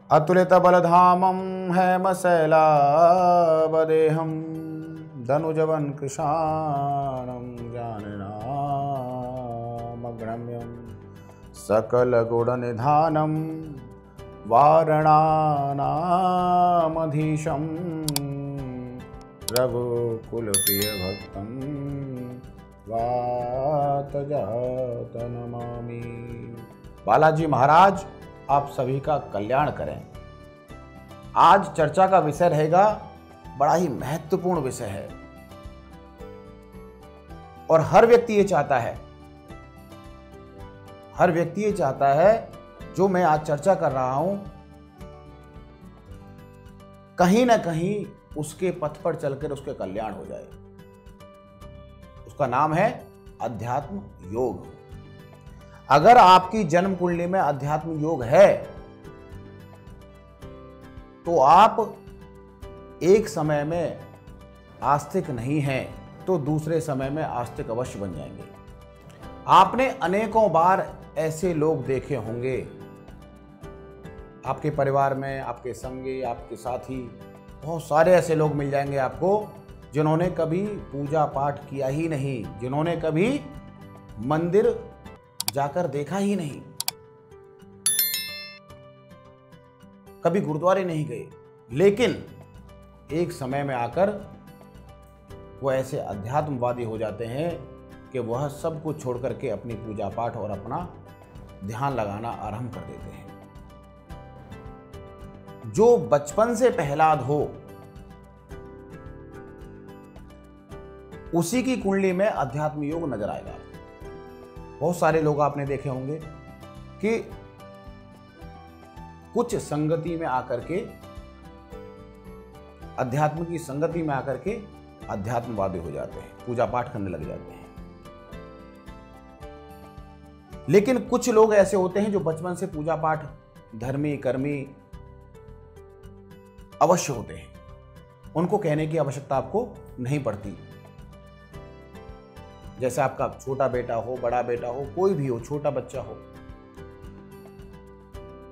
अतुलितबलधामं हेमशैलावदेहं धनुजवन् कृशानं जाननामगम्यं सकलगुणनिधानं वारणानामधीशं रघुकुलप्रियभक्तं वातजातं नमामि। बालाजी महाराज आप सभी का कल्याण करें। आज चर्चा का विषय रहेगा, बड़ा ही महत्वपूर्ण विषय है और हर व्यक्ति ये चाहता है जो मैं आज चर्चा कर रहा हूं, कहीं ना कहीं उसके पथ पर चलकर उसके कल्याण हो जाए। उसका नाम है अध्यात्म योग। अगर आपकी जन्म कुंडली में अध्यात्म योग है तो आप एक समय में आस्तिक नहीं हैं तो दूसरे समय में आस्तिक अवश्य बन जाएंगे। आपने अनेकों बार ऐसे लोग देखे होंगे, आपके परिवार में, आपके संगी, आपके साथी, बहुत सारे ऐसे लोग मिल जाएंगे आपको जिन्होंने कभी पूजा पाठ किया ही नहीं, जिन्होंने कभी मंदिर जाकर देखा ही नहीं, कभी गुरुद्वारे नहीं गए, लेकिन एक समय में आकर वो ऐसे अध्यात्मवादी हो जाते हैं कि वह सब कुछ छोड़ करके अपनी पूजा पाठ और अपना ध्यान लगाना आरंभ कर देते हैं। जो बचपन से प्रहलाद हो उसी की कुंडली में अध्यात्म योग नजर आएगा। बहुत सारे लोग आपने देखे होंगे कि कुछ संगति में आकर के, अध्यात्म की संगति में आकर के अध्यात्मवादी हो जाते हैं, पूजा पाठ करने लग जाते हैं। लेकिन कुछ लोग ऐसे होते हैं जो बचपन से पूजा पाठ, धर्मी कर्मी अवश्य होते हैं, उनको कहने की आवश्यकता आपको नहीं पड़ती। जैसे आपका छोटा बेटा हो, बड़ा बेटा हो, कोई भी हो, छोटा बच्चा हो,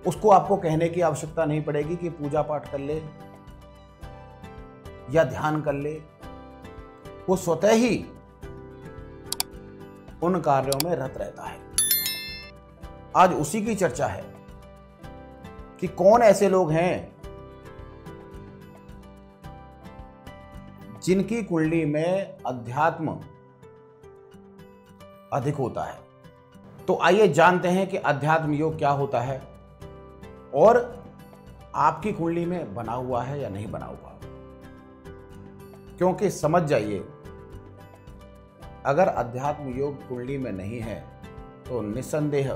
उसको आपको कहने की आवश्यकता नहीं पड़ेगी कि पूजा पाठ कर ले या ध्यान कर ले। वो स्वतः ही उन कार्यों में रत रहता है। आज उसी की चर्चा है कि कौन ऐसे लोग हैं जिनकी कुंडली में अध्यात्म अधिक होता है। तो आइए जानते हैं कि अध्यात्म योग क्या होता है और आपकी कुंडली में बना हुआ है या नहीं बना हुआ। क्योंकि समझ जाइए, अगर अध्यात्म योग कुंडली में नहीं है तो निस्संदेह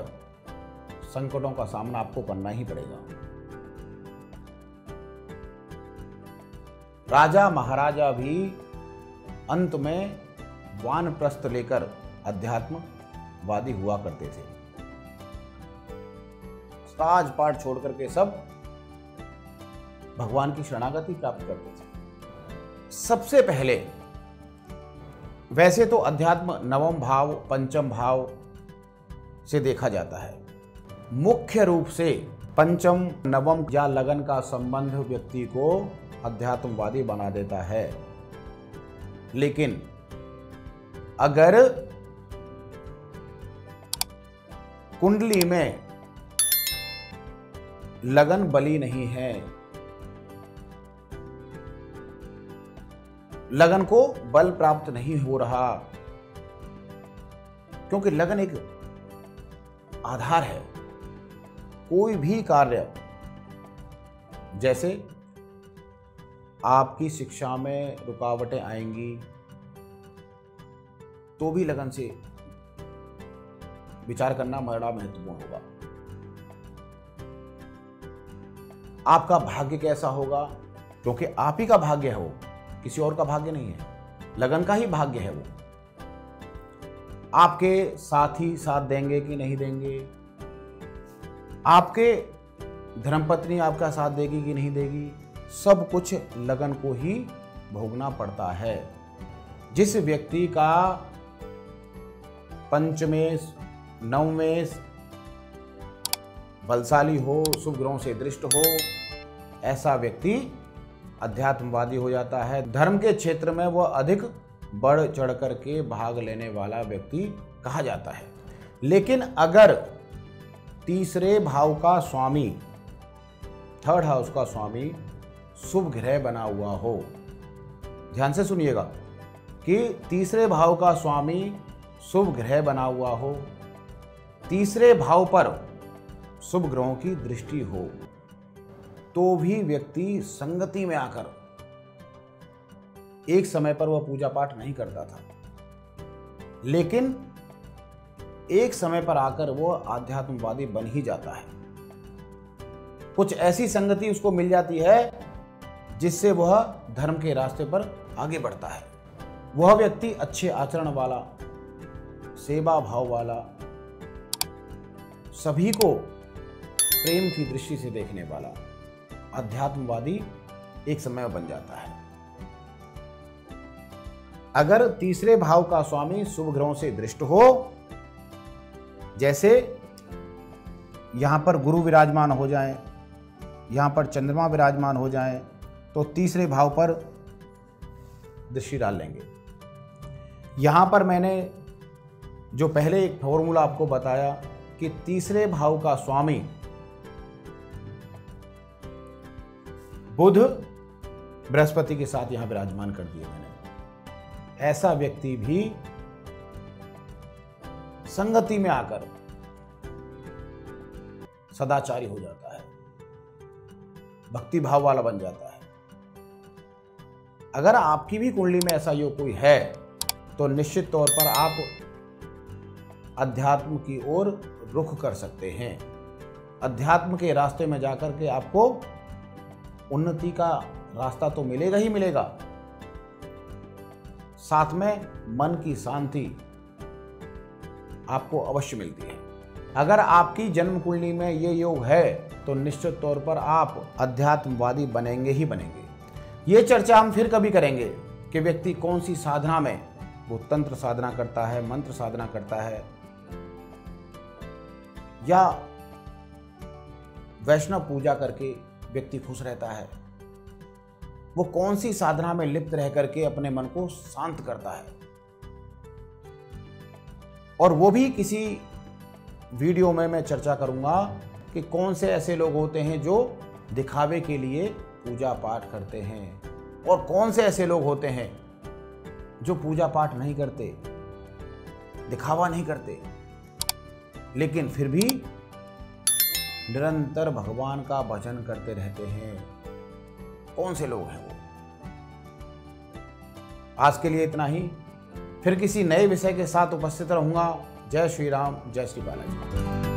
संकटों का सामना आपको करना ही पड़ेगा। राजा महाराजा भी अंत में वानप्रस्थ लेकर अध्यात्मवादी हुआ करते थे। राजपाट छोड़ करके सब भगवान की शरणागति प्राप्त करते थे। सबसे पहले वैसे तो अध्यात्म नवम भाव, पंचम भाव से देखा जाता है। मुख्य रूप से पंचम, नवम या लगन का संबंध व्यक्ति को अध्यात्मवादी बना देता है। लेकिन अगर कुंडली में लगन बली नहीं है, लगन को बल प्राप्त नहीं हो रहा, क्योंकि लगन एक आधार है। कोई भी कार्य, जैसे आपकी शिक्षा में रुकावटें आएंगी तो भी लगन से विचार करना बड़ा महत्वपूर्ण होगा। आपका भाग्य कैसा होगा, क्योंकि आप ही का भाग्य है वो, किसी और का भाग्य नहीं है, लगन का ही भाग्य है वो। आपके साथी साथ देंगे कि नहीं देंगे, आपके धर्मपत्नी आपका साथ देगी कि नहीं देगी, सब कुछ लगन को ही भोगना पड़ता है। जिस व्यक्ति का पंचमेश, नवमेश बलशाली हो, शुभ ग्रहों से दृष्ट हो, ऐसा व्यक्ति अध्यात्मवादी हो जाता है। धर्म के क्षेत्र में वह अधिक बढ़ चढ़ कर के भाग लेने वाला व्यक्ति कहा जाता है। लेकिन अगर तीसरे भाव का स्वामी, थर्ड हाउस का स्वामी शुभ ग्रह बना हुआ हो, ध्यान से सुनिएगा कि तीसरे भाव का स्वामी शुभ ग्रह बना हुआ हो, तीसरे भाव पर शुभ ग्रहों की दृष्टि हो, तो भी व्यक्ति संगति में आकर, एक समय पर वह पूजा पाठ नहीं करता था, लेकिन एक समय पर आकर वह आध्यात्मवादी बन ही जाता है। कुछ ऐसी संगति उसको मिल जाती है जिससे वह धर्म के रास्ते पर आगे बढ़ता है। वह व्यक्ति अच्छे आचरण वाला, सेवा भाव वाला, सभी को प्रेम की दृष्टि से देखने वाला अध्यात्मवादी एक समय में बन जाता है। अगर तीसरे भाव का स्वामी शुभ ग्रहों से दृष्ट हो, जैसे यहां पर गुरु विराजमान हो जाएं, यहां पर चंद्रमा विराजमान हो जाएं, तो तीसरे भाव पर दृष्टि डाल लेंगे। यहां पर मैंने जो पहले एक फॉर्मूला आपको बताया कि तीसरे भाव का स्वामी बुध बृहस्पति के साथ यहां विराजमान कर दिए मैंने, ऐसा व्यक्ति भी संगति में आकर सदाचारी हो जाता है, भक्ति भाव वाला बन जाता है। अगर आपकी भी कुंडली में ऐसा योग कोई है तो निश्चित तौर पर आप अध्यात्म की ओर रुख कर सकते हैं। अध्यात्म के रास्ते में जाकर के आपको उन्नति का रास्ता तो मिलेगा ही मिलेगा, साथ में मन की शांति आपको अवश्य मिलती है। अगर आपकी जन्म कुंडली में ये योग है तो निश्चित तौर पर आप अध्यात्मवादी बनेंगे ही बनेंगे। ये चर्चा हम फिर कभी करेंगे कि व्यक्ति कौन सी साधना में, वो तंत्र साधना करता है, मंत्र साधना करता है, या वैष्णव पूजा करके व्यक्ति खुश रहता है, वो कौन सी साधना में लिप्त रह करके अपने मन को शांत करता है। और वो भी किसी वीडियो में मैं चर्चा करूंगा कि कौन से ऐसे लोग होते हैं जो दिखावे के लिए पूजा पाठ करते हैं, और कौन से ऐसे लोग होते हैं जो पूजा पाठ नहीं करते, दिखावा नहीं करते, लेकिन फिर भी निरंतर भगवान का भजन करते रहते हैं। कौन से लोग हैं वो? आज के लिए इतना ही, फिर किसी नए विषय के साथ उपस्थित रहूंगा। जय श्री राम, जय श्री बालाजी।